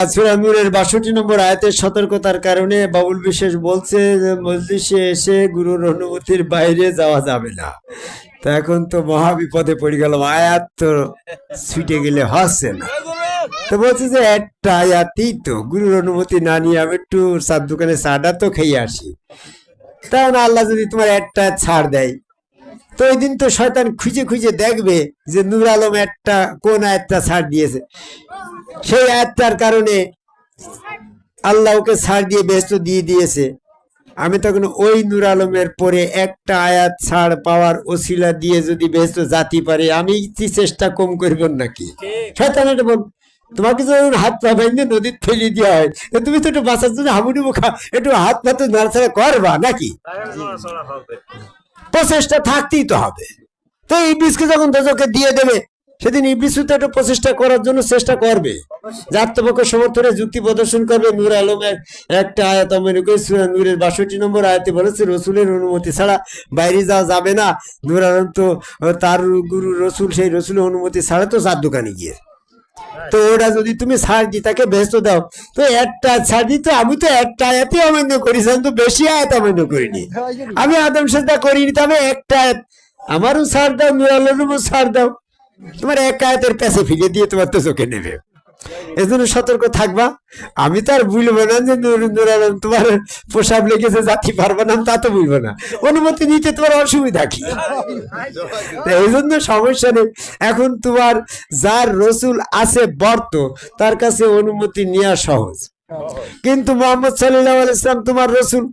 সূরা নূরের ৬২ নম্বর আয়াতের সতর্কতার কারণে বাবুল বিশেষ বলছে যে মজলিসে এসে গুরুর অনুমতির বাইরে যাওয়া যাবে না। তো এখন তো মহা বিপদে পড়ে গেল, আয়াত তো ছুটে গেলে হচ্ছে না। তো বলছে যে একটা আয়াতই তো, গুরুর অনুমতি না নিয়ে আমি একটু চার দোকানে চাটা তো খেয়ে আসি। তাহলে আল্লাহ যদি তোমার একটা ছাড় দেয়, তো ওই দিন তো শয়তান খুঁজে খুঁজে দেখবে যে নূর আলম একটা কোন আয়াতটা ছাড় দিয়েছে। সেই আয়াতটার কারণে আল্লাহ ওকে ছাড় দিয়ে বেহেশত দিয়ে দিয়েছে। আমি তখন ওই নূর আলমের পরে একটা আয়াত ছাড় পাওয়ার ওসিলা দিয়ে যদি বেহেশত জাতি পারে, আমি কি চেষ্টা কম করব নাকি? শয়তান এটা বল, তোমাকে যখন হাত পা ভেঙে নদীর ফেলে দেওয়া হয়, তুমি তো একটু বাঁচার জন্য হাবুডুবু একটু হাত পা তো নাড়াচাড়া করবা নাকি? প্রচেষ্টা থাকতেই তো হবে। তো ইবলিসকে যখন দোজখে দিয়ে দেবে, সেদিন ইবলিসও তো একটু প্রচেষ্টা করার জন্য চেষ্টা করবে, আত্মপক্ষ সমর্থনে যুক্তি প্রদর্শন করবে। নূর আলমের একটা আয়াত মনে করি সূরা নূরের ৬২ নম্বর আয়াতে বলেছে রসুলের অনুমতি ছাড়া বাইরে যাওয়া যাবে না। নূর আলম তো তার গুরু রসুল, সেই রসুলের অনুমতি ছাড়া তো চার দোকানে গিয়ে, তো ওরা যদি তুমি ছাড় দি তাকে বেহেশত দাও, তো একটা ছাড় দিত। আমি তো একটা আয়াতে অমান্য করেছি, আমি তো বেশি আয়াত অমান্য করিনি। আমি আদম সেজদা করিনি, তবে একটা আয়াত আমারও ছাড় দাও, নূর আলমেরও ছাড় দাও। তোমার এক আয়াতের পেছে ফিরে দিয়ে তোমার তো চোখে নেবে। এজন্য সতর্ক থাকবা। আমি তো আর বুঝবো না যে নূর আলম তোমার পোশাক লেগেছে জাতি পারবো না, তা তো বুঝবো না। অনুমতি নিতে তোমার অসুবিধা কি? এই জন্য সমস্যা নেই। এখন তোমার যার রসুল আছে বর্ত, তার কাছে অনুমতি নেওয়া সহজ। কিন্তু মোহাম্মদ সাল্লাল্লাহু আলাইহি ওয়াসাল্লাম তোমার রসুল,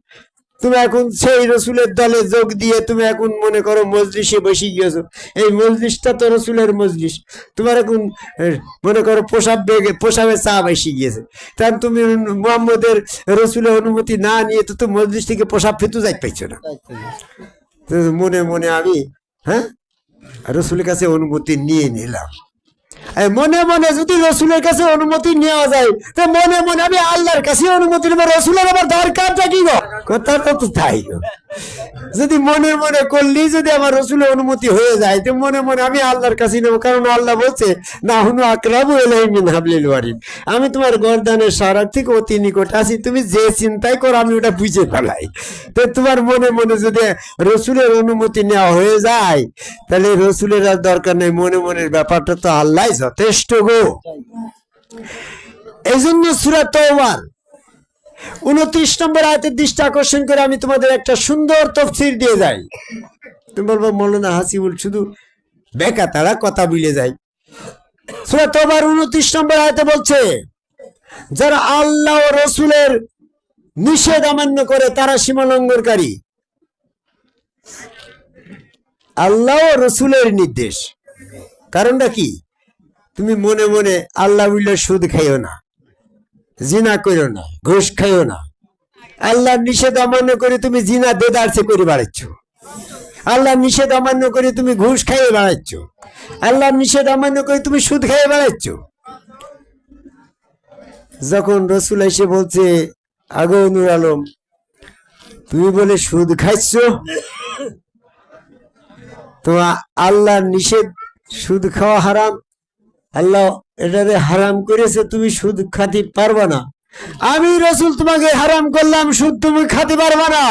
তুমি এখন সেই রসুলের দলে যোগ দিয়ে তুমি এখন মনে করো মজলিসে বসে গিয়েছো। এই মজলিসটা তো রসুলের মজলিস, তোমার এখন মনে করো পোশাবে চা বসে গিয়েছে। কারণ তুমি মোহাম্মদের রসুলের অনুমতি না নিয়ে তো মজলিস থেকে পোশাব ফেতু যাই পাইছো না। তো মনে মনে আমি রসুলের কাছে অনুমতি নিয়ে নিলাম। মনে মনে যদি রসুলের কাছে অনুমতি নেওয়া যায়, তো মনে মনে আমি আল্লাহর কাছে অনুমতি নেবো। রসুলের আবার দরকারটা কি গো? কথাটা তো তাই। যদি মনে মনে করলি যদি আমার রসুলের অনুমতি হয়ে যায়, তো মনে মনে আমি আল্লাহর কাছে নেবো। কারণ আল্লাহ বলছে না হুনু আকরাবু ইলাইহি মিন হাবলিল ওয়ারিদ, আমি তোমার গর্দানের সরার থেকে অতি নিকট আছি। তুমি যে চিন্তাই করো আমি ওটা বুঝে ফেলাই। তো তোমার মনে মনে যদি রসুলের অনুমতি নেওয়া হয়ে যায়, তাহলে রসুলের আর দরকার নেই। মনে মনের ব্যাপারটা তো আল্লাহ যথেষ্ট গো। এই জন্য সূরা তাওবার ২৯ নম্বর আয়াতের দৃষ্টি আকর্ষণ করে আমি তোমাদের একটা সুন্দর তাফসীর দিয়ে যাই। তুমি বলবো মৌলানা হাসিবুল শুধু বেকা তারা কথা বলে যায়। সূরা তাওবার ২৯ নম্বর আয়াতে বলছে, যারা আল্লাহ ও রসুলের নিষেধ অমান্য করে তারা সীমালঙ্ঘনকারী। আল্লাহ ও রসুলের নির্দেশ, কারণটা কি? তুমি মনে মনে আল্লাহ বললে সুদ খাইও না, জিনা করো না, ঘুষ খাইও না। আল্লাহর নিষেধ অমান্য করে তুমি জিনা দেদারসে করে বেড়াচ্ছ। আল্লাহর নিষেধ অমান্য করে তুমি ঘুষ খাইয়ে বেড়াচ্ছ। আল্লাহর নিষেধ অমান্য করে তুমি সুদ খাইয়ে বেড়াচ্ছ। যখন রসুল এসে বলছে আগো নূর আলম, তুমি বলে সুদ খাইছ, তোমার আল্লাহর নিষেধ সুদ খাওয়া হারাম, আল্লাহ এটারে হারাম করেছে, তুমি সুদ খাতে পারবা না। আমি রসুল তোমাকে হারাম করলাম, সুদ তুমি খাতে পারবা না।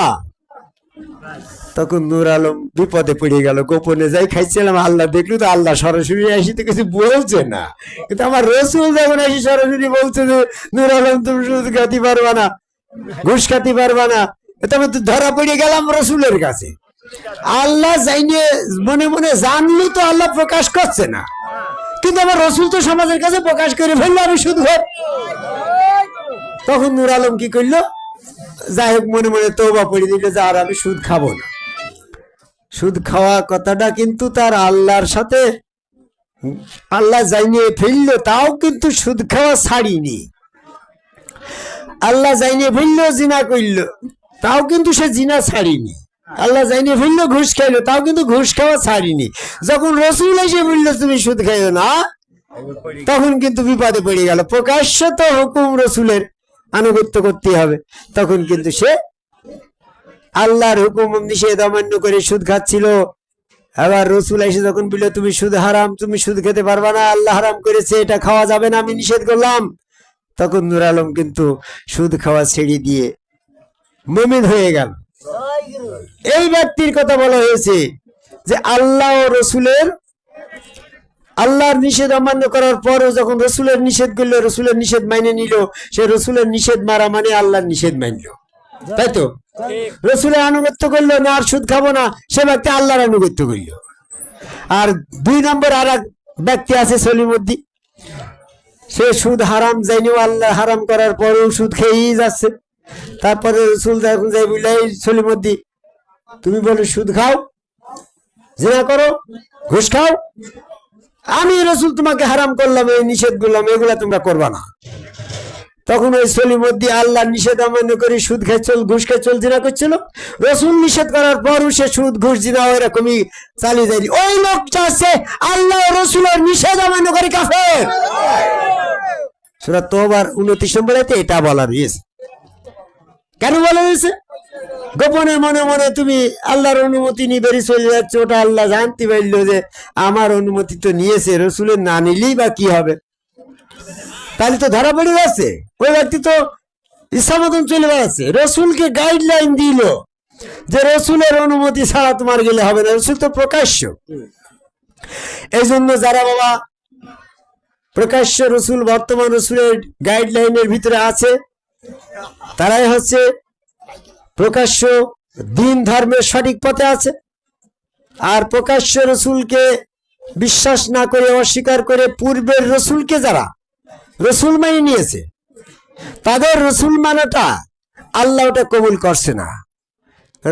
তখন নূর আলম বিপদে পড়ে গেল। গোপনে যাই খাইছিলাম, আল্লাহ দেখলো তো আল্লাহ সরাসরি আসি তো কিছু বলছে না, কিন্তু আমার রসুল যখন আসি সরাসরি বলছে যে নূর আলম তুমি সুদ খাতে পারবা না, ঘুষ খাতে পারবা না, তবে তো ধরা পড়ে গেলাম রসুলের কাছে। আল্লাহ যাইনে মনে মনে জানলো তো আল্লাহ প্রকাশ করছে না, কিন্তু আমার রসুল তো সমাজের কাছে প্রকাশ করে ফেললো আমি সুদ খাই। তখন নূর আলম কি করলো? যাই হোক মনে মনে তওবা পড়ে দিল যে আর আমি সুদ খাবো না। সুদ খাওয়া কথাটা কিন্তু তার আল্লাহর সাথে আল্লাহ জানিয়ে ফেললো, তাও কিন্তু সুদ খাওয়া ছাড়িনি। আল্লাহ জানিয়ে ফেললো জিনা করলো, তাও কিন্তু সে জিনা ছাড়িনি। আল্লাহ জানিয়ে ফেললো ঘুষ খাইলো, তাও কিন্তু ঘুষ খাওয়া ছাড়িনি। যখন রসুল এসে বললো তুমি সুদ খাইও না, তখন কিন্তু বিপদে পড়ে গেল। প্রকাশ্য তো হুকুম রসুলের আনুগত্য করতে হবে, তখন কিন্তু সে আল্লাহর হুকুম নিষেধ অমান্য করে সুদ খাচ্ছিল। আবার রসুল এসে যখন বললো তুমি সুদ হারাম, তুমি সুদ খেতে পারবা না, আল্লাহ হারাম করেছে, এটা খাওয়া যাবে না, আমি নিষেধ করলাম, তখন নূর আলম কিন্তু সুদ খাওয়া ছেড়ে দিয়ে মুমিন হয়ে গেল। এই ব্যক্তির কথা বলা হয়েছে যে আল্লাহ ও রসুলের, আল্লাহর নিষেধ অমান্য করার পরও যখন রসুলের নিষেধ করলো, রসুলের নিষেধ মাইনে নিল, সে রসুলের নিষেধ মারা মানে আল্লাহর নিষেধ মানলো, তাই তো? রসুলের আনুগত্য করলো না, আর সুদ খাবো না, সে ব্যক্তি আল্লাহর আনুগত্য করলো। আর 2 নম্বর আর এক ব্যক্তি আছে সলিমুদ্দিন, সে সুদ হারাম জানিও আল্লাহ হারাম করার পরেও সুদ খেয়েই যাচ্ছে। তারপরে রসুল যখন যাই বললে, সলিমুদ্দিন তুমি বলো সুদ খাও, জিনা করো, ঘুষ খাও, আমি রসুল তোমাকে হারাম করলাম, এই নিষেধ করলাম, এগুলা তোমরা করবা না। তখন ওই সলিমুদ্দিন আল্লাহর নিষেধ অমান্য করে সুদ খেয়ে চল, ঘুষ খেয়ে চল, জিনা করছিল। রসুল নিষেধ করার পরও সে সুদ ঘুষ জিনা এরকমই চালিয়ে যায়নি। ওই লোকটা আছে আল্লাহ রসুলের নিষেধ অমান্য করে কাফের। সূরা তওবার 29 নম্বর আয়াতে এটা বলা রয়েছে। কেন বলা হয়েছে? গোপনে মনে মনে তুমি আল্লাহর অনুমতি নিয়ে বেরিয়ে চলে যাচ্ছ, ওটা আল্লাহ জানতে পারলো যে আমার অনুমতি তো নিয়েছে, রসুলের না নিলেই বা কি হবে, তাহলে তো ধরা পড়ে যাচ্ছে। ওই ব্যক্তি তো ইচ্ছা মতন চলে বেড়াচ্ছে। রসুলকে গাইডলাইন দিল যে রসুলের অনুমতি ছাড়া তোমার গেলে হবে না, রসুল তো প্রকাশ্য। এই জন্য যারা বাবা প্রকাশ্য রসুল, বর্তমান রসুলের গাইডলাইনের ভিতরে আছে, তারাই হচ্ছে প্রকাশ্য দিন ধর্মের সঠিক পথে আছে। আর প্রকাশ্য রসুলকে বিশ্বাস না করে, অস্বীকার করে পূর্বের রসুলকে যারা রসুল মানে নিয়েছে, তাদের রসুল মানাটা আল্লাহ ওটা কবুল করছে না।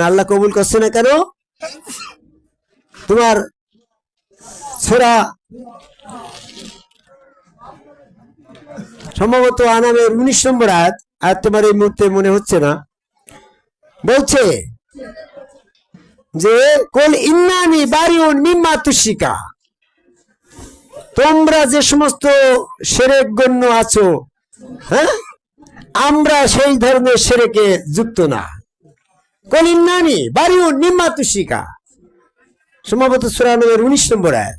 আল্লাহ কবুল করছে না কেন? তোমার সূরা সম্ভবত আনামের 19 নম্বর আয়াত, আর তোমার এই মুহূর্তে মনে হচ্ছে না, বলছে যে কুল ইন্নানি বারিউন মিম্মা তুশরিকা, তোমরা যে সমস্ত শিরক গণ্য আছো, হ্যাঁ, আমরা সেই ধরনের শিরকে যুক্ত না। কুল ইন্নানি বারিউন মিম্মা তুশরিকা, সম্ভবত সূরা আনামের 19 নম্বর আয়াত।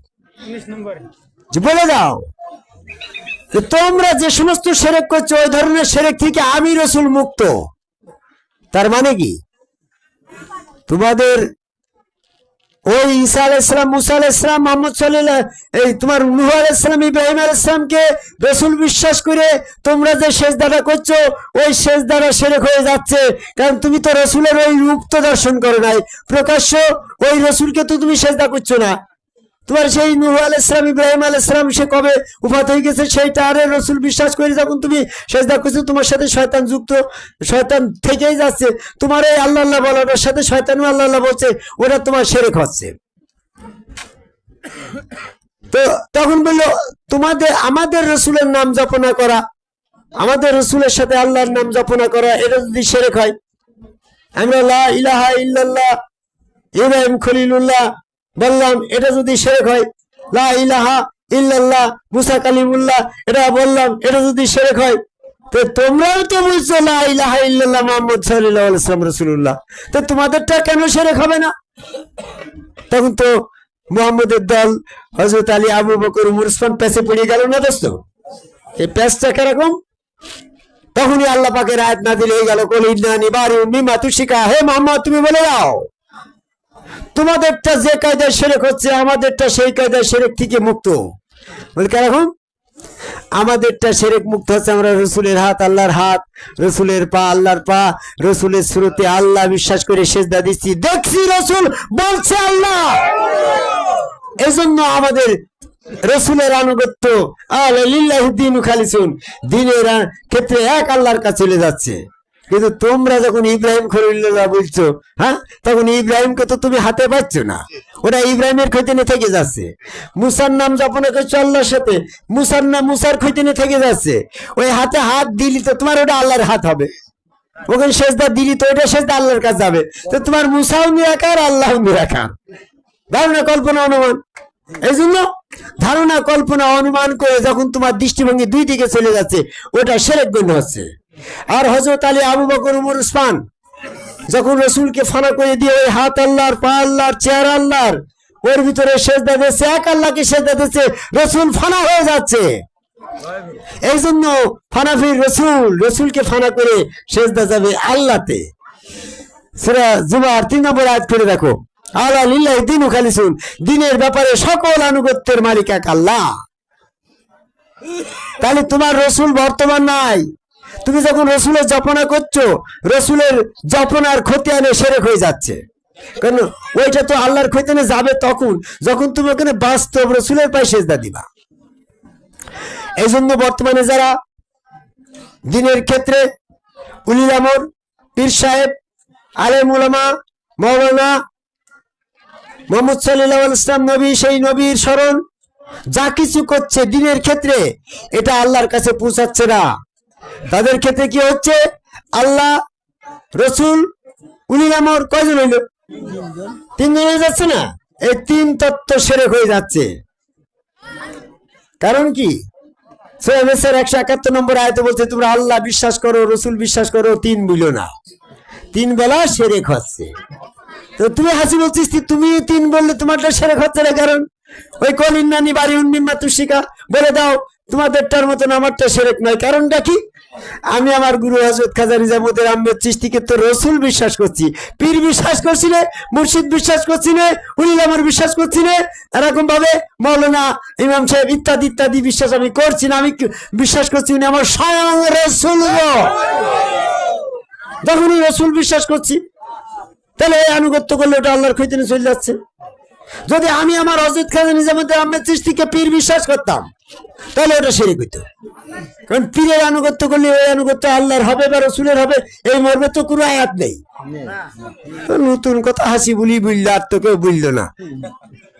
যে বলে দাও যে তোমরা যে সমস্ত শিরক করছো, ওই ধরনের শিরক থেকে আমি রসুল মুক্ত। তার মানে কি? তোমাদের ওই ঈসা আলাইহিস সালাম, মুসা আলাইহিস সালাম, মুহাম্মদ সাল্লাল্লাহু এই তোমার নূহ আলাইহিস সালাম, ইব্রাহিম আলাইহিস সালামকে রসুল বিশ্বাস করে তোমরা যে সেজদাটা করছো, ওই সেজদাটা শিরক হয়ে যাচ্ছে। কারণ তুমি তো রসুলের ওই রূপ তো দর্শন করো নাই, প্রকাশ্য ওই রসুলকে তো তুমি সেজদা করছো না। তোমার সেই নূহ আলাইহিস সালাম, ইব্রাহিম আলাইহিস সালাম সে কবে উফাত হয়ে গেছে, সেইটা আরে রসুল বিশ্বাস করে যখন তুমি সেজদা করছো, তোমার সাথে শয়তান যুক্ত, শয়তান থেকেই যাচ্ছে। তোমার এই আল্লাহ আল্লাহ বলার সাথে শয়তানও আল্লাহ আল্লাহ বলছে, ওটা তোমার শিরক হচ্ছে। তো তখন বললো তোমাদের আমাদের রসুলের নাম জপনা করা, আমাদের রসুলের সাথে আল্লাহর নাম জপনা করা, এটা যদি শিরক হয়, আমরা লা ইলাহা ইল্লাল্লাহ ইব্রাহিম খলিলুল্লাহ বললাম, এটা যদি শিরক হয়, লা ইলাহা ইল্লাল্লাহ মুসা কালিমুল্লাহ এটা বললাম, এটা যদি শিরক হয়, তো তোমরাও তো বলছো লা ইলাহা ইল্লাল্লাহ মুহাম্মদ সাল্লাল্লাহু আলাইহি ওয়াসাল্লাম রাসূলুল্লাহ, তো তোমাদেরটা কেন শিরক হবে না? তখন তো মুহাম্মদের দল হযরত আলী, আবু বকর, উমর, উসমান পেছে পড়ে গেল না দোস্ত। এই পেছটা কিরকম? তখনই আল্লাহ পাকের আয়াত নাযিল হয়ে গেল, কুল ইন্নানি বারিউম মিম্মা তুশরিকা, হে মুহাম্মদ তুমি বলে দাও তোমাদেরটা যে কায়দায় শিরক হচ্ছে, আমাদেরটা সেই কায়দায় শিরক থেকে মুক্ত। বলে কিরকম? আমাদেরটা শিরক মুক্ত হচ্ছে, আমরা রসুলের হাত আল্লাহর হাত, রসুলের পা আল্লাহর পা, রসুলের সুরতে আল্লাহ বিশ্বাস করে সেজদা দিচ্ছি, দেখছি রসুল বলছে আল্লাহ। এজন্য আমাদের রসুলের আনুগত্য লিল্লাহি দীনু খালিসুন, দ্বীনের ক্ষেত্রে এক আল্লাহর কাছে চলে যাচ্ছে। কিন্তু তোমরা যখন ইব্রাহিম খলিলুল্লাহ বলছো, হ্যাঁ, তখন ইব্রাহিমকে তো তুমি হাতে পাচ্ছ না, ওটা ইব্রাহিমের খৈতানে থেকে যাচ্ছে। মুসার নাম জপনা করছো আল্লাহর সাথে, মুসার নাম মুসার খৈতানে থেকে যাচ্ছে। ওই হাতে হাত দিলি তো তোমার ওটা আল্লাহর হাত হবে, ওখানে সেজদা দিলি তো ওটা সেজদা আল্লাহর কাছে যাবে। তো তোমার মুসাও নিরাকার, আল্লাহ নিরাকার। ধারণা কল্পনা অনুমান। এই জন্য ধারণা কল্পনা অনুমান করে যখন তোমার দৃষ্টিভঙ্গি দুই দিকে চলে যাচ্ছে, ওটা শিরক গণ্য হচ্ছে। আর হযরত আলী, আবু বকর, উমর, উসমান যখন রসুলকে ফানা করে দিয়ে ওই হাত আল্লাহর, পা আল্লাহর, চেহারা আল্লাহর, ওর ভিতরে সেজদা দিচ্ছে, এক আল্লাহকে সেজদা দিচ্ছে, রসুল ফানা হয়ে যাচ্ছে। এই জন্য ফানাফির রসুলকে ফানা করে সেজদা যাবে আল্লাহতে। সূরা জুমার 3 নম্বর আয়াত করে দেখো, আলা লিল্লাহি দীনু খালিসুন, দিনের ব্যাপারে সকল আনুগত্যের মালিক এক আল্লাহ। তাহলে তোমার রসুল বর্তমান নাই, তুমি যখন রসুলের জপনা করছো, রসুলের জপনার খতিয়ানে শিরক হয়ে যাচ্ছে। কারণ ওইটা তো আল্লাহর খতিয়ানে যাবে তখন যখন তুমি ওখানে বাস্তব রসুলের পায়ে সেজদা দিবা। এই জন্য বর্তমানে যারা দিনের ক্ষেত্রে উলিল আমর, পীর সাহেব, আলেম উলামা, মাওলানা, মুহাম্মদ সাল্লাল্লাহু আলাইহি ওয়াসাল্লাম নবী, সেই নবীর স্মরণ যা কিছু করছে দিনের ক্ষেত্রে, এটা আল্লাহর কাছে পৌঁছাচ্ছে না। তাদের ক্ষেত্রে কি হচ্ছে, আল্লাহ, রসুল, উলিল আমর কয়জন হইল? 3 জন হয়ে যাচ্ছে না? এই 3 তত্ত্ব শিরক হয়ে যাচ্ছে। কারণ কি? সূরা নিসার 171 নম্বর আয়াতে বলছে, তোমরা আল্লাহ বিশ্বাস করো, রসুল বিশ্বাস করো, 3 বলো না। 3 বেলা শিরক হচ্ছে। তো তুমি হাসি বলছিস, তুমি 3 বললে তোমারটা শিরক হচ্ছে না। কারণ ওই কল ইন্নানি বারিউন মিম্মা তুশরিকা বলে দাও, তোমাদেরটার মতন আমারটা শিরক নয়। কারণটা কি? আমি আমার গুরু হযরত খাজা নিজামুদ্দিন আহমেদ চিশতিকে তো রসুল বিশ্বাস করছি, পীর বিশ্বাস করছি না, মুর্শিদ বিশ্বাস করছি না, উলিল আমর বিশ্বাস করছি না, এরকম ভাবে মাওলানা, ইমাম সাহেব ইত্যাদি ইত্যাদি বিশ্বাস আমি করছি না। আমি বিশ্বাস করছি উনি আমার স্বয়ং রসুল। যখনই রসুল বিশ্বাস করছি, তাহলে এই আনুগত্য করলে ওটা আল্লাহর খতিয়ানে চলে যাচ্ছে। যদি আমি আমার হযরত খাজা নিজামুদ্দিন আহমেদ চিশতিকে পীর বিশ্বাস করতাম, তাহলে ওটা শিরক হইতো। কারণ পীরের আনুগত্য করলে ওই আনুগত্য আল্লাহর হবে বা রসুলের হবে, এই মর্মে তো কোনো আয়াত নেই। নতুন কথা হাসিবুলি বললে আর তো কেউ বললো না।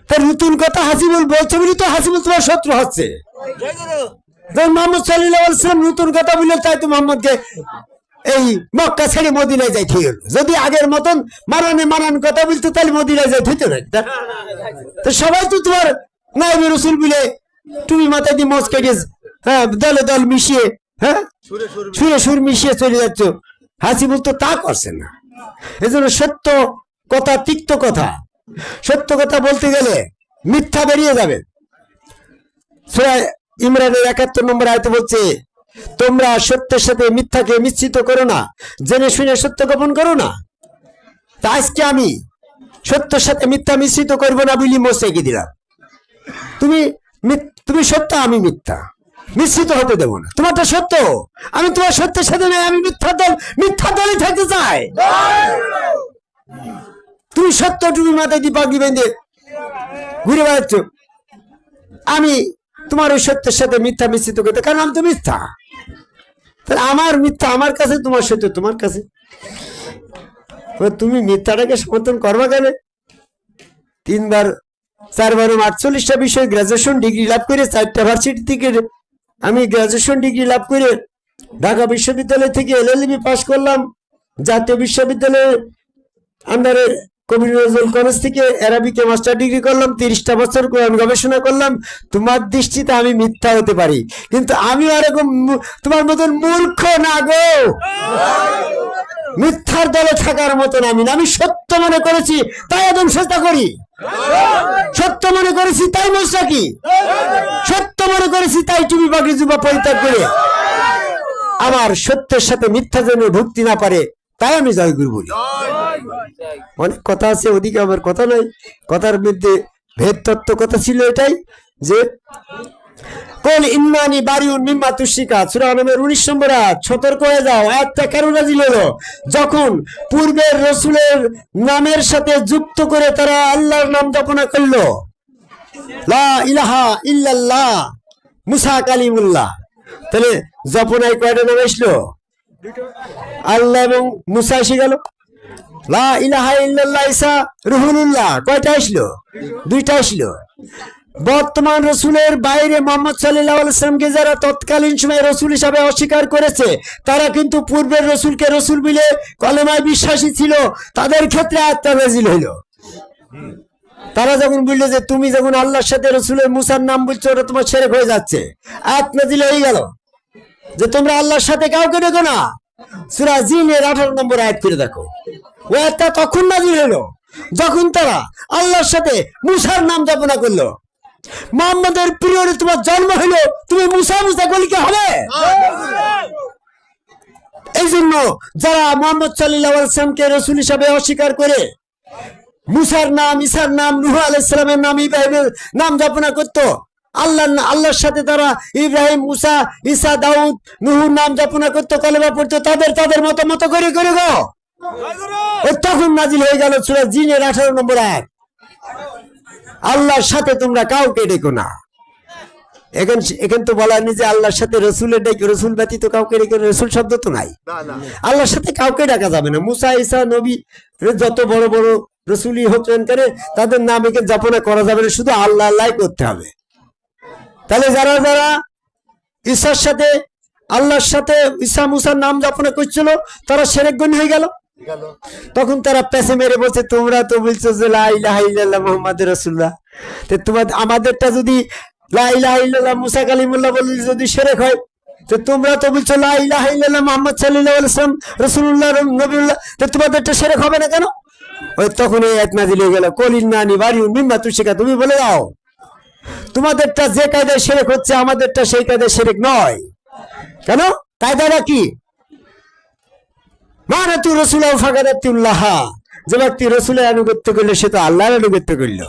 তার নতুন কথা হাসিবুল বলছে বলি তো হাসিবুল তোমার শত্রু হচ্ছে। মোহাম্মদ সাল্লাল্লাহু আলাইহি ওয়াসাল্লাম নতুন কথা বললেন, তাই তো মোহাম্মদকে এই মক্কা ছেড়ে মদিনায় যাই ঠিক হলো। যদি আগের মতন মারান কথা বলতো, তাহলে মদিনায় যাই হইতো না। তো সবাই তো তোমার নায়েবে রসুল বলে তুমি মাথায় দিয়ে মজ কেটে, হ্যাঁ, দলে দল মিশিয়ে, হ্যাঁ, সুরে সুর মিশিয়ে চলে যাচ্ছ। হাসিবুল তো তা করছে না। এই জন্য সত্য কথা, তিক্ত কথা, সত্য কথা বলতে গেলে মিথ্যা বেরিয়ে যাবে। সূরা ইমরানের 71 নম্বর আয়াতে বলছে, তোমরা সত্যের সাথে মিথ্যাকে মিশ্রিত করো না, জেনে শুনে সত্য গোপন করো না। তা আজকে আমি সত্যের সাথে মিথ্যা মিশ্রিত করবো না বলি মোসাইকে দিলাম। তুমি সত্য, আমি মিথ্যা, মিশ্রিত হতে দেবো না। তোমারটা সত্য, আমি তোমার সত্যের সাথে নয়, আমি মিথ্যা দলই থাকতে চাই। তুমি সত্য, তুমি মাথায় দিয়ে পাগড়ি বেঁধে ঘুরে বেড়াচ্ছ, আমি তোমার ওই সত্যের সাথে মিথ্যা মিশ্রিত করতে, কারণ আমি তো মিথ্যা। তাহলে আমার মিথ্যা আমার কাছে, তোমার সত্য তোমার কাছে। তুমি মিথ্যাটাকে সমর্থন করবা কেন? 3 বার 4 বার 48টা বিষয় গ্রাজুয়েশন ডিগ্রি লাভ করে, 4টা ভার্সিটি থেকে আমি গ্রাজুয়েশন ডিগ্রি লাভ করে ঢাকা বিশ্ববিদ্যালয় থেকে এলএলবি পাস করলাম, জাতীয় বিশ্ববিদ্যালয়ে আন্ডারে কবি নজরুল কলেজ থেকে অ্যারাবিকে মাস্টার ডিগ্রি করলাম, 30টা বছর কোরআন গবেষণা করলাম। তোমার দৃষ্টিতে আমি মিথ্যা হতে পারি, কিন্তু আমি এরকম তোমার মতন মূর্খ না গো। মিথ্যার দলে থাকার মতন আমি না। আমি সত্য মনে করেছি তাই আদম সেজদা করি, সত্য মনে করেছি তাই মোসাকি, সত্য মনে করেছি তাই টুপি পাগড়ি জুব্বা পরিত্যাগ করে আমার সত্যের সাথে মিথ্যা যেন ঢুকতে না পারে, তাই আমি জয়গুরু বলি। অনেক কথা আছে, ওদিকে আমার কথা নাই। কথার মধ্যে ভেদ তত্ত্ব কথা ছিল এটাই যে, কল ইন্নানি বারিউন মিম্মা তুশরিকা, সূরা আনামের 19 নম্বর আয়াত। সতর্ক হয়ে যাও। আয়াতটা কেন নাযিল হলো? যখন পূর্বের রসুলের নামের সাথে যুক্ত করে তারা আল্লাহর নাম জপনা করলো, লা ইলাহা ইল্লাল্লাহ, মুসা কালিমুল্লাহ। তাহলে জপনায় কয়টা নাম আসলো? আল্লাহ এবং মুসা এসে গেল। লা ইলাহা ইল্লাল্লাহ ঈসা রুহুল্লাহ কয়টা আসলো? 2টা আসলো। বর্তমান রসুলের বাইরে মোহাম্মদ সাল্লাল্লাহু আলাইহি ওয়াসাল্লামকে যারা তৎকালীন সময় রসুল হিসাবে অস্বীকার করেছে, তারা কিন্তু পূর্বের রসুলকে রসুল বলে কলেমায় বিশ্বাসী ছিল। তাদের ক্ষেত্রে আয়াতটা নাযিল হইল। তারা যখন বললো যে তুমি যখন আল্লাহর সাথে রসুলের মুসার নাম বলছো, ওটা তোমার শিরক হয়ে যাচ্ছে, আয়াত নাযিল হয়ে গেল যে তোমরা আল্লাহর সাথে কাউকে ডেকো না। সূরা জিনের 18 নম্বর আয়াত করে দেখো। ওই আয়াতটা তখন নাযিল হলো যখন তারা আল্লাহর সাথে মুসার নাম জপনা করলো। মোহাম্মদের পিরিয়ডে তোমার জন্ম হলো, তুমি মুসা মুসা করলে কি হবে? এই জন্য যারা মোহাম্মদ সাল্লাল্লাহু আলাইহি ওয়াসাল্লামকে রাসূল হিসাবে অস্বীকার করে মুসার নাম, ঈসার নাম, নূহ আলাইহিস সালামের নাম, ইব্রাহিমের নাম যাপনা করতো, আল্লাহর সাথে তারা ইব্রাহিম, মুসা, ঈসা, দাউদ, নূহুর নাম যাপনা করতো, কলেমা পড়তো, তাদের মত করে গো। তখন নাজিল হয়ে গেল সূরা জিনের 18 নম্বর আয়াত, আল্লাহর সাথে তোমরা কাউকে ডেকো না। এখন তো বলা নেই যে আল্লাহর সাথে রসুলের ডেকে, রসুল ব্যতীত কাউকে ডেকে, রসুল শব্দ তো নাই। আল্লাহর সাথে কাউকে ডাকা যাবে না। মুসা, ঈসা, নবী যত বড় বড় রসুলই হোক করে তাদের নাম একে যাপনা করা যাবে না, শুধু আল্লাহ আল্লাহ করতে হবে। তাহলে যারা ঈসার সাথে, আল্লাহর সাথে ঈসা মুসার নাম যাপনা করছিল, তারা শিরক গুনাহ হয়ে গেল। তখন তারা পেছে মেরে বলছে, তোমরা তো বলছো যে লা ইলাহা ইল্লাল্লাহ মুহাম্মাদুর রাসূলুল্লাহ, তো তোমাদের আমাদেরটা যদি লা ইলাহা ইল্লাল্লাহ মুসা কালিমুল্লাহ বলে যদি শিরক হয়, তো তোমরা তো বলছো লা ইলাহা ইল্লাল্লাহ মুহাম্মদ সাল্লাল্লাহু আলাইহি ওয়াসাল্লাম রাসূলুল্লাহ নবিয়ুল্লাহ, তো তোমাদেরটা শিরক হবে না কেন? ওই তখন এই আয়াত নাযিল হয়ে গেল, কলিন্নানি বারিউম মিম্মা তুশরিকা, তুমি বলে দাও তোমাদেরটা যে কায়দায় শিরক হচ্ছে, আমাদেরটা সেই কায়দায় শিরক নয়। কেন? কায়দাটা কি? মানাতু রাসূলা ফাকাদাতুল্লাহ, যে ব্যক্তি রসুলের আনুগত্য করলো সে তো আল্লাহর আনুগত্য করলো।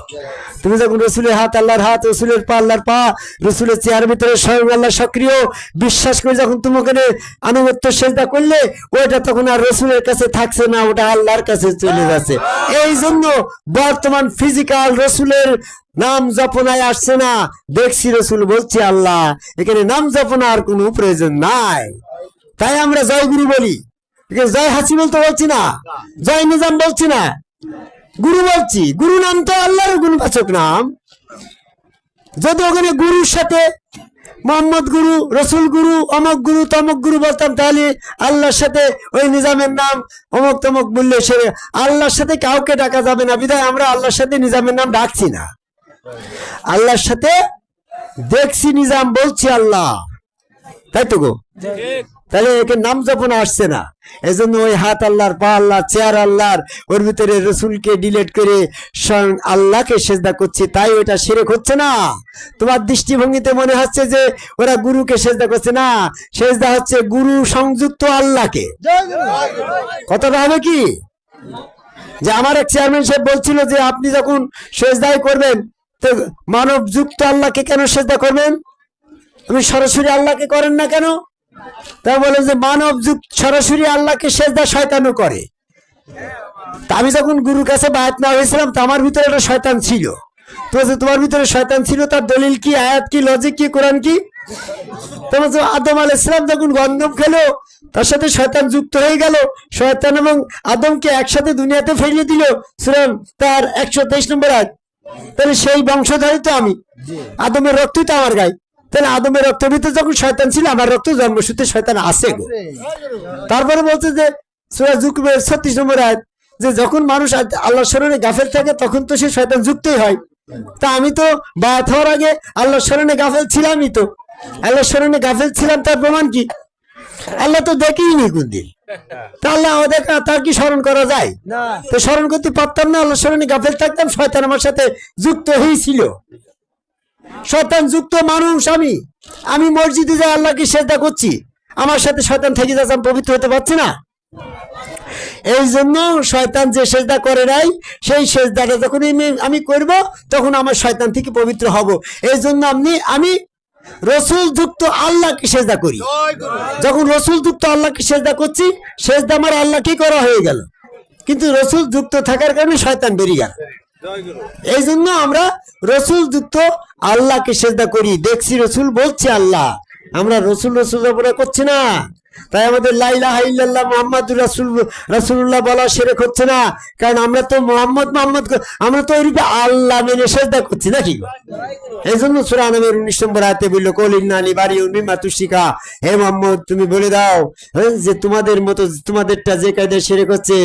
তুমি যখন রসুলের হাত আল্লাহর হাত, রসুলের পা আল্লাহর পা, রসুলের চেয়ার ভিতরে স্বয়ং আল্লাহ সক্রিয় বিশ্বাস করে যখন তুমি ওখানে আনুগত্য সেজদা করলে, ওইটা তখন আর রসুলের কাছে থাকছে না, ওটা আল্লাহর কাছে চলে যাচ্ছে। এই জন্য বর্তমান ফিজিক্যাল রসুলের নাম জপনায় আসছে না, দেখছি রসুল বলছি আল্লাহ, এখানে নাম জপনা আর কোনো প্রয়োজন নাই। তাই আমরা জয়গুরু বলি, জয় হাসিবুল তো বলছি না, জয় নিজাম বলছি না, গুরু বলছি। গুরু নাম তো আল্লাহর গুণবাচক নাম। যদি ওখানে গুরুর সাথে মোহাম্মদ গুরু, রসুল গুরু, অমক গুরু, তমক গুরু বলতাম, তাহলে আল্লাহর সাথে ওই নিজামের নাম অমক তমক বললে সে আল্লাহর সাথে কাউকে ডাকা যাবে না। বিধায় আমরা আল্লাহর সাথে নিজামের নাম ডাকছি না, আল্লাহর সাথে দেখছি নিজাম বলছি আল্লাহ, তাই তো গো? তাহলে একে নাম যখন আসছে না, এই জন্য ওই হাত আল্লাহর, পা আল্লাহ, চেয়ার আল্লাহর, ওর ভিতরে রসুলকে ডিলেট করে স্বয়ং আল্লাহকে সেজদা করছে, তাই ওইটা শিরক হচ্ছে না। তোমার দৃষ্টিভঙ্গিতে মনে হচ্ছে যে ওরা গুরুকে সেজদা করছে, না, সেজদা হচ্ছে গুরু সংযুক্ত আল্লাহকে। কথাটা হবে কি যে আমার এক চেয়ারম্যান সাহেব বলছিল যে আপনি যখন সেজদাই করবেন তো মানব যুক্ত আল্লাহকে কেন সেজদা করবেন, আপনি সরাসরি আল্লাহকে করেন না কেন? তা বলে যে মানব যুগ সরাসরি আল্লাহকে সেজদা শয়তানও করে। তা আমি যখন গুরুর কাছে বায়াত না হয়েছিলাম, তো আমার ভিতরে একটা শয়তান ছিল। তো তোমার ভিতরে শয়তান ছিল, তার দলিল কি, আয়াত কি, লজিক কি, কোরআন কি? তোমার আদম আলাইহিস সালাম যখন গন্ধম খেলো, তার সাথে শয়তান যুক্ত হয়ে গেল, শয়তান এবং আদমকে একসাথে দুনিয়াতে ফেলিয়ে দিল, সূরা তার 123 নম্বর আয়াত। তাহলে সেই বংশধারী তো আমি, আদমের রক্তই তো আমার গায়ে। তাহলে আদমের রক্তের ভিতরে যখন শয়তান ছিল, আমার রক্ত জন্মসূত্রে শয়তান আছে গো। তারপরে বলছে যে সূরা জুকরুফের 36 নম্বর আয়াত, যে যখন মানুষ আল্লাহর স্মরণে গাফেল থাকে তখন তো সে শয়তান যুক্তই হয়। তা আমি তো বায়াত হওয়ার আগে আল্লাহর স্মরণে গাফেল ছিলামই, তো আল্লাহর স্মরণে গাফেল ছিলাম, তার প্রমাণ কি? আল্লাহ তো দেখেইনি কোনদিন, তা আল্লাহ দেখা তার কি স্মরণ করা যায়? তো স্মরণ করতে পারতাম না, আল্লাহর স্মরণে গাফেল থাকতাম, শয়তান আমার সাথে যুক্ত হয়েছিল। শয়তান যুক্ত মানুষ আমি মসজিদে যাই আল্লাহকে সেজদা করছি, আমার সাথে শয়তান থেকে যাচ্ছে, আমি পবিত্র হতে পারছি না। এই জন্য শয়তান যে সেজদা করে নাই, সেই সেজদাটা যখন আমি করব, তখন আমার শয়তান থেকে পবিত্র হব। এই জন্য আমি রসুল যুক্ত আল্লাহকে সেজদা করি। যখন রসুল যুক্ত আল্লাহকে সেজদা করছি, সেজদা আমার আল্লাহকে করা হয়ে গেল, কিন্তু রসুল যুক্ত থাকার কারণে শয়তান বেরিয়ে গেল। এই জন্য আমরা রসুল যুক্ত আল্লাহকে সেজদা করি, দেখছি রসুল বলছি আল্লাহ, আমরা রসুল করছি না। তাই আমাদের লা ইলাহা ইল্লাল্লাহ মুহাম্মাদুর রাসূলুল্লাহ বলা শিরক হচ্ছে না, কারণ আমরা তো মোহাম্মদ আমরা তো ওইরূপে আল্লাহ মেনে সেজদা করছি নাকি? এই জন্য সূরা আনামের 19 নম্বর আয়াতে বলল, কুল ইন্নানি বারিউম মিম্মা তুশরিকা, হে মুহাম্মদ তুমি বলে দাও যে তোমাদের মতো, তোমাদেরটা যে কায়দায় শিরক হচ্ছে,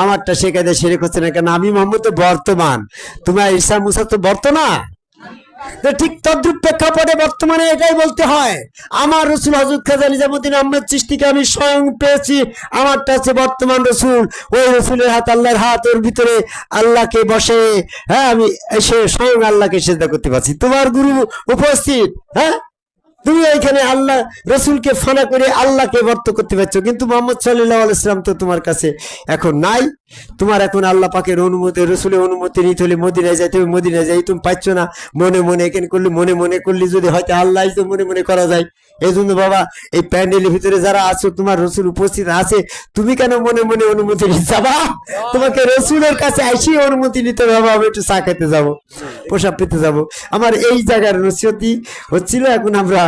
আমারটা সে কায়দায় শিরক হচ্ছে না। কেন? আমি মুহাম্মদ তো বর্তমান, তোমার ঈসা মুসা তো বর্তমান, তো ঠিক তদ্রুপ প্রেক্ষাপটে বর্তমানে এটাই বলতে হয়, আমার রসুল হযরত খাজা নিজামুদ্দিন আহমেদ চিশতিকে আমি স্বয়ং পেয়েছি, আমারটা হচ্ছে বর্তমান রসুল। ওই রসুলের হাত আল্লাহর হাত, ওর ভিতরে আল্লাহকে বসে, হ্যাঁ আমি এসে স্বয়ং আল্লাহকে সেজদা করতে পারছি। তোমার গুরু উপস্থিত, হ্যাঁ তুমি এইখানে আল্লাহ রসুলকে ফানা করে আল্লাহকে বর্ত করতে পারছো, কিন্তু মোহাম্মদ সাল্লাল্লাহু আলাইহি সাল্লাম তো তোমার কাছে এখন নাই। তোমার এখন আল্লাহ পাকের অনুমতি, রসুলের অনুমতি নিতে হলে মদিনায় যাইতে হবে, মদিনায় যাই তুমি পাচ্ছ না, মনে মনে এখানে করলে, মনে মনে করলে যদি হয়তো আল্লাহ তো মনে মনে করা যায়। এই জন্য বাবা এই প্যান্ডেলের ভিতরে যারা আছো, তোমার রসুল উপস্থিত আছে, তুমি কেন মনে মনে অনুমতি নিতে যাবা? তোমাকে রসুলের কাছে আসি অনুমতি নিতে হবে, আমি একটু চা খেতে যাবো, প্রসাব পেতে যাবো। আমার এই জায়গার নসিহতি হচ্ছিল। এখন আমরা